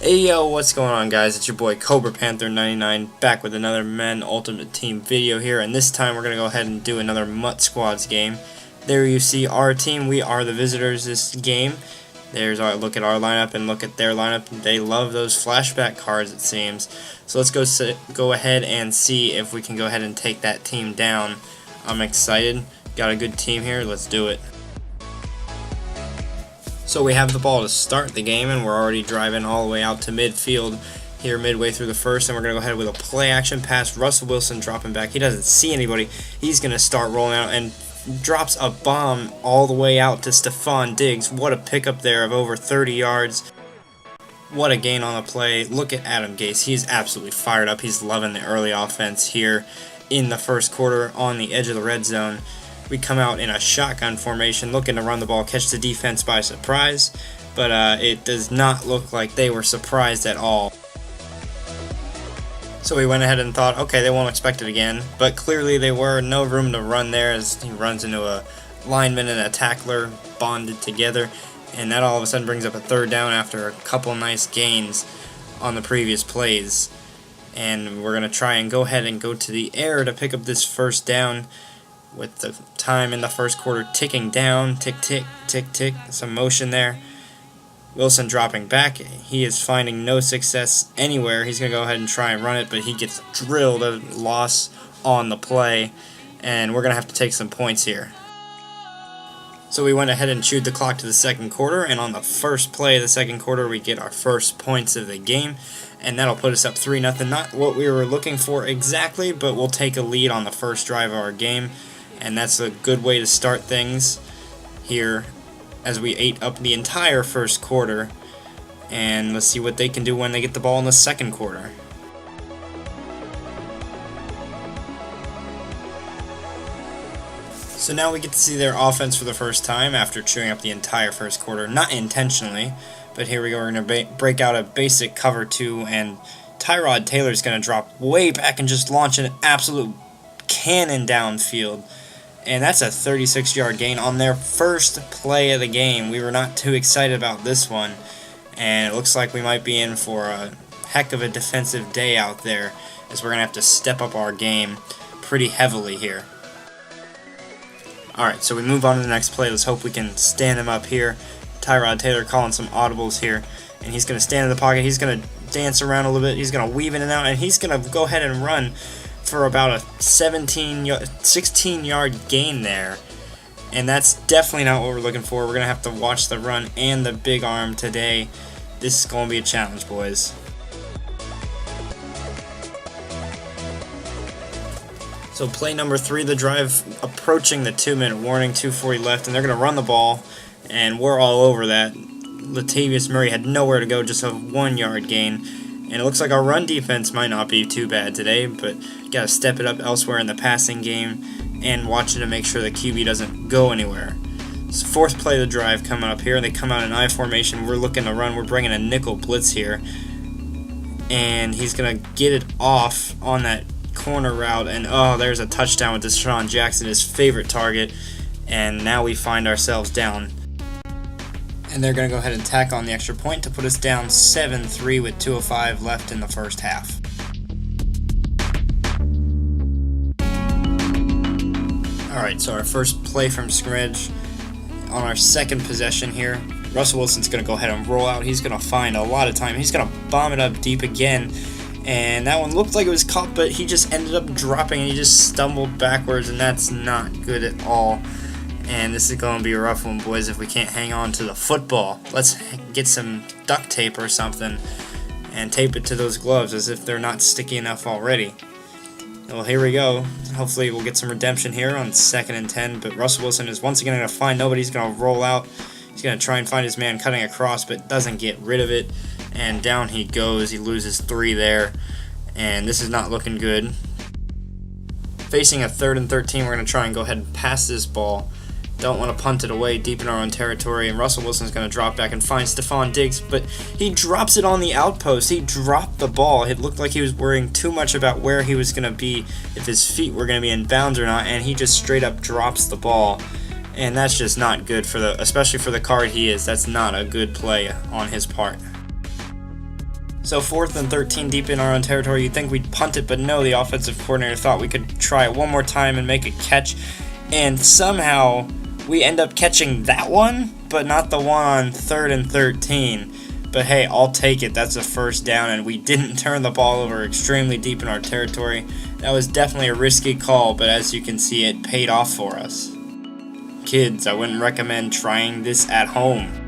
Hey yo, what's going on guys? It's your boy Cobra Panther 99 back with another Men Ultimate Team video here, and this time we're going to go ahead and do another MUT Squads game. There you see our team. We are the visitors this game. There's our look at our lineup and look at their lineup. They love those flashback cards, it seems. So let's go ahead and see if we can go ahead and take that team down. I'm excited. Got a good team here. Let's do it. So we have the ball to start the game, and we're already driving all the way out to midfield here midway through the first, and we're going to go ahead with a play action pass. Russell Wilson dropping back. He doesn't see anybody. He's going to start rolling out and drops a bomb all the way out to Stephon Diggs. What a pickup there of over 30 yards. What a gain on the play. Look at Adam Gase. He's absolutely fired up. He's loving the early offense here in the first quarter on the edge of the red zone. We come out in a shotgun formation looking to run the ball, catch the defense by surprise, but it does not look like they were surprised at all. So we went ahead and thought, okay, they won't expect it again, but clearly they were. No room to run there as he runs into a lineman and a tackler bonded together, and that all of a sudden brings up a third down after a couple nice gains on the previous plays. And we're going to try and go ahead and go to the air to pick up this first down, with the time in the first quarter ticking down. Tick, tick, tick, tick. Some motion there. Wilson dropping back. He is finding no success anywhere. He's going to go ahead and try and run it, but he gets drilled, a loss on the play, and we're going to have to take some points here. So we went ahead and chewed the clock to the second quarter, and on the first play of the second quarter, we get our first points of the game, and that'll put us up 3-0. Not what we were looking for exactly, but we'll take a lead on the first drive of our game. And that's a good way to start things here as we ate up the entire first quarter. And let's see what they can do when they get the ball in the second quarter. So now we get to see their offense for the first time after chewing up the entire first quarter. Not intentionally, but here we go. We're going to break out a basic cover 2, and Tyrod Taylor's going to drop way back and just launch an absolute cannon downfield. And that's a 36-yard gain on their first play of the game. We were not too excited about this one, and it looks like we might be in for a heck of a defensive day out there, as we're going to have to step up our game pretty heavily here. Alright, so we move on to the next play. Let's hope we can stand him up here. Tyrod Taylor calling some audibles here, and he's going to stand in the pocket. He's going to dance around a little bit. He's going to weave in and out, and he's going to go ahead and run for about a 16-yard gain there, and that's definitely not what we're looking for. We're going to have to watch the run and the big arm today. This is going to be a challenge, boys. So play number 3, the drive approaching the 2-minute warning, 2:40 left, and they're going to run the ball, and we're all over that. Latavius Murray had nowhere to go, just a 1-yard gain. And it looks like our run defense might not be too bad today, but got to step it up elsewhere in the passing game and watching to make sure the QB doesn't go anywhere. So fourth play of the drive coming up here, and they come out in I formation. We're looking to run. We're bringing a nickel blitz here, and he's going to get it off on that corner route, and oh, there's a touchdown with Deshaun Jackson, his favorite target, and now we find ourselves down. And they're going to go ahead and tack on the extra point to put us down 7-3 with 2:05 left in the first half. Alright, so our first play from scrimmage on our second possession here. Russell Wilson's going to go ahead and roll out. He's going to find a lot of time. He's going to bomb it up deep again. And that one looked like it was caught, but he just ended up dropping and he just stumbled backwards, and that's not good at all. And this is going to be a rough one, boys, if we can't hang on to the football. Let's get some duct tape or something and tape it to those gloves as if they're not sticky enough already. Well, here we go. Hopefully we'll get some redemption here on 2nd and 10, but Russell Wilson is once again going to find nobody. He's going to roll out. He's going to try and find his man cutting across, but doesn't get rid of it. And down he goes. He loses 3 there, and this is not looking good. Facing a 3rd and 13, we're going to try and go ahead and pass this ball. Don't want to punt it away deep in our own territory, and Russell Wilson's going to drop back and find Stephon Diggs, but he drops it on the outpost. He dropped the ball. It looked like he was worrying too much about where he was going to be, if his feet were going to be in bounds or not, and he just straight up drops the ball. And that's just not good for especially for the card he is. That's not a good play on his part. So 4th and 13 deep in our own territory, you'd think we'd punt it, but no, the offensive coordinator thought we could try it one more time and make a catch, and somehow we end up catching that one, but not the one on 3rd and 13. But hey, I'll take it. That's a first down, and we didn't turn the ball over extremely deep in our territory. That was definitely a risky call, but as you can see, it paid off for us. Kids, I wouldn't recommend trying this at home.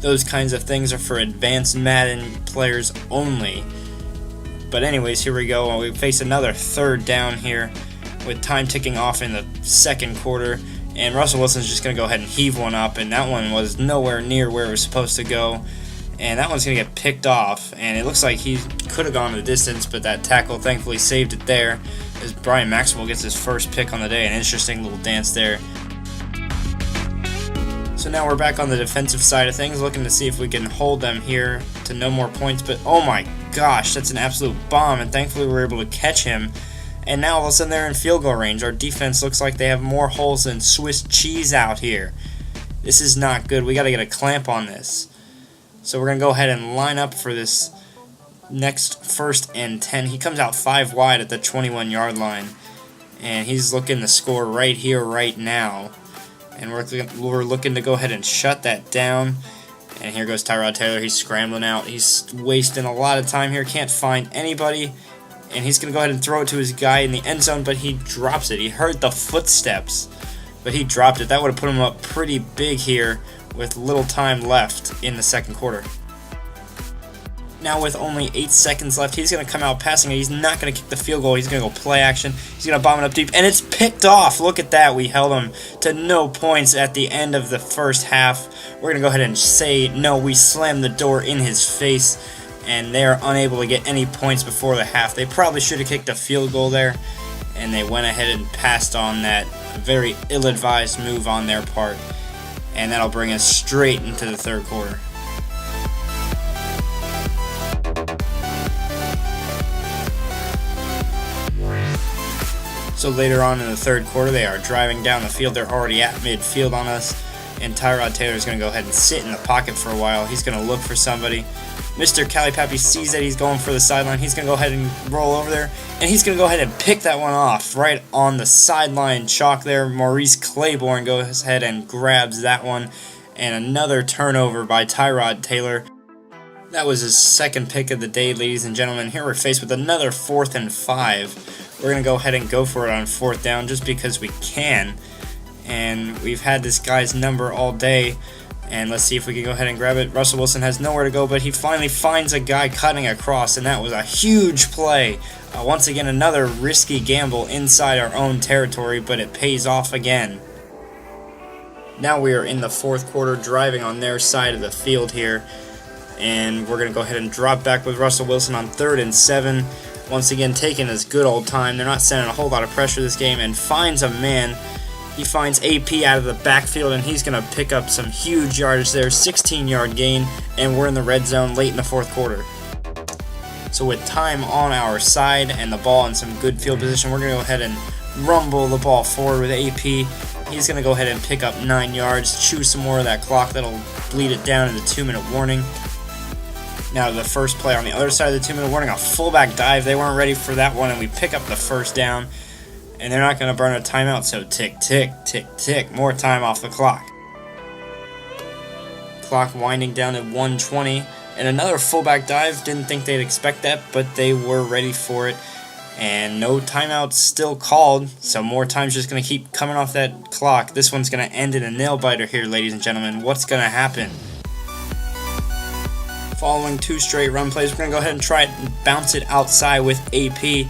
Those kinds of things are for advanced Madden players only. But anyways, here we go. We face another 3rd down here with time ticking off in the 2nd quarter. And Russell Wilson's just going to go ahead and heave one up. And that one was nowhere near where it was supposed to go. And that one's going to get picked off. And it looks like he could have gone the distance, but that tackle thankfully saved it there. As Brian Maxwell gets his first pick on the day. An interesting little dance there. So now we're back on the defensive side of things, looking to see if we can hold them here to no more points. But oh my gosh, that's an absolute bomb, and thankfully we were able to catch him. And now all of a sudden they're in field goal range. Our defense looks like they have more holes than Swiss cheese out here. This is not good. We got to get a clamp on this. So we're going to go ahead and line up for this next 1st and 10. He comes out 5 wide at the 21-yard line, and he's looking to score right here, right now. And we're looking to go ahead and shut that down. And here goes Tyrod Taylor. He's scrambling out. He's wasting a lot of time here. Can't find anybody. And he's going to go ahead and throw it to his guy in the end zone, but he drops it. He heard the footsteps, but he dropped it. That would have put him up pretty big here with little time left in the 2nd quarter. Now with only 8 seconds left, he's going to come out passing it. He's not going to kick the field goal. He's going to go play action. He's going to bomb it up deep, and it's picked off. Look at that. We held him to no points at the end of the 1st half. We're going to go ahead and say no. We slammed the door in his face, and they're unable to get any points before the half. They probably should have kicked a field goal there, and they went ahead and passed on that very ill-advised move on their part, and that'll bring us straight into the 3rd quarter. So later on in the 3rd quarter, they are driving down the field. They're already at midfield on us, and Tyrod Taylor is going to go ahead and sit in the pocket for a while. He's going to look for somebody. Mr. Calipapi sees that he's going for the sideline. He's going to go ahead and roll over there, and he's going to go ahead and pick that one off right on the sideline chalk there. Maurice Claiborne goes ahead and grabs that one, and another turnover by Tyrod Taylor. That was his 2nd pick of the day, ladies and gentlemen. Here we're faced with another 4th and 5. We're going to go ahead and go for it on 4th down just because we can. And we've had this guy's number all day. And let's see if we can go ahead and grab it. Russell Wilson has nowhere to go, but he finally finds a guy cutting across, and that was a huge play. Once again, another risky gamble inside our own territory, but it pays off again. Now we are in the 4th quarter, driving on their side of the field here. And we're going to go ahead and drop back with Russell Wilson on 3rd and 7. Once again, taking his good old time. They're not sending a whole lot of pressure this game, and finds a man. He finds AP out of the backfield, and he's going to pick up some huge yardage there. 16-yard gain, and we're in the red zone late in the 4th quarter. So with time on our side and the ball in some good field position, we're going to go ahead and rumble the ball forward with AP. He's going to go ahead and pick up 9 yards, chew some more of that clock. That'll bleed it down in the 2-minute warning. Now the first play on the other side of the 2-minute warning, a fullback dive. They weren't ready for that one, and we pick up the 1st down. And they're not going to burn a timeout, so tick, tick, tick, tick. More time off the clock. Clock winding down at 1:20. And another fullback dive. Didn't think they'd expect that, but they were ready for it. And no timeouts still called, so more time's just going to keep coming off that clock. This one's going to end in a nail-biter here, ladies and gentlemen. What's going to happen? Following 2 straight run plays, we're going to go ahead and try it and bounce it outside with AP.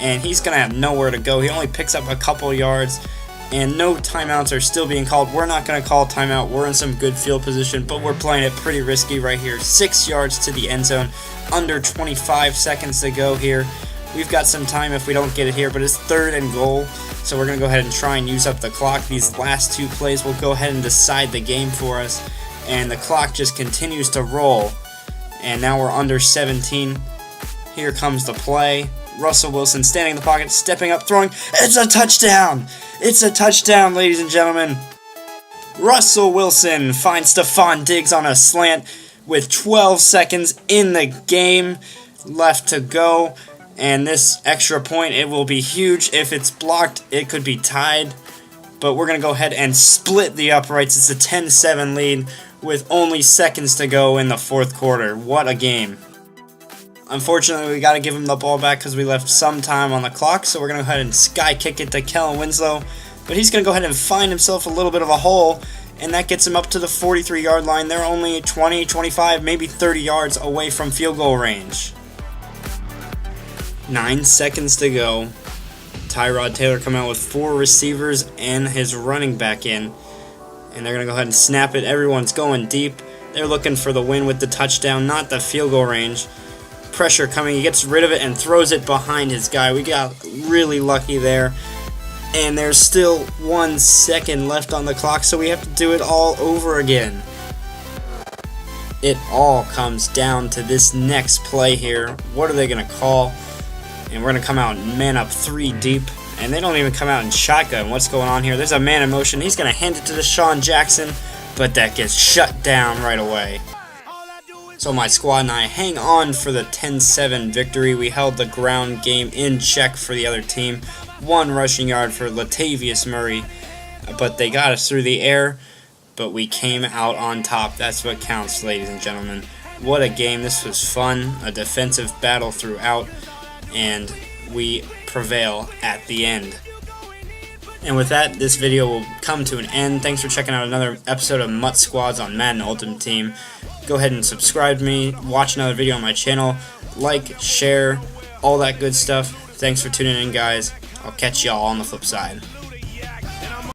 And he's going to have nowhere to go. He only picks up a couple yards, and no timeouts are still being called. We're not going to call timeout. We're in some good field position, but we're playing it pretty risky right here. 6 yards to the end zone, under 25 seconds to go here. We've got some time if we don't get it here, but it's 3rd and goal, so we're going to go ahead and try and use up the clock. These last 2 plays will go ahead and decide the game for us, and the clock just continues to roll. And now we're under 17. Here comes the play. Russell Wilson standing in the pocket, stepping up, throwing. It's a touchdown! It's a touchdown, ladies and gentlemen. Russell Wilson finds Stephon Diggs on a slant. with 12 seconds in the game left to go. And this extra point, it will be huge. If it's blocked, it could be tied. But we're going to go ahead and split the uprights. It's a 10-7 lead with only seconds to go in the fourth quarter. What a game. Unfortunately, we got to give him the ball back because we left some time on the clock. So we're going to go ahead and sky kick it to Kellen Winslow. But he's going to go ahead and find himself a little bit of a hole. And that gets him up to the 43-yard line. They're only 20, 25, maybe 30 yards away from field goal range. 9 seconds to go. Tyrod Taylor coming out with 4 receivers and his running back in. And they're going to go ahead and snap it. Everyone's going deep. They're looking for the win with the touchdown, not the field goal range. Pressure coming. He gets rid of it and throws it behind his guy. We got really lucky there. And there's still 1 second left on the clock, so we have to do it all over again. It all comes down to this next play here. What are they going to call? And we're going to come out and man up 3 deep. And they don't even come out in shotgun. What's going on here? There's a man in motion. He's going to hand it to Deshaun Jackson, but that gets shut down right away. So my squad and I hang on for the 10-7 victory. We held the ground game in check for the other team. 1 rushing yard for Latavius Murray, but they got us through the air, but we came out on top. That's what counts, ladies and gentlemen. What a game. This was fun, a defensive battle throughout, and we prevail at the end. And with that, this video will come to an end. Thanks for checking out another episode of MUT Squads on Madden Ultimate Team. Go ahead and subscribe to me, watch another video on my channel, like, share, all that good stuff. Thanks for tuning in, guys. I'll catch y'all on the flip side.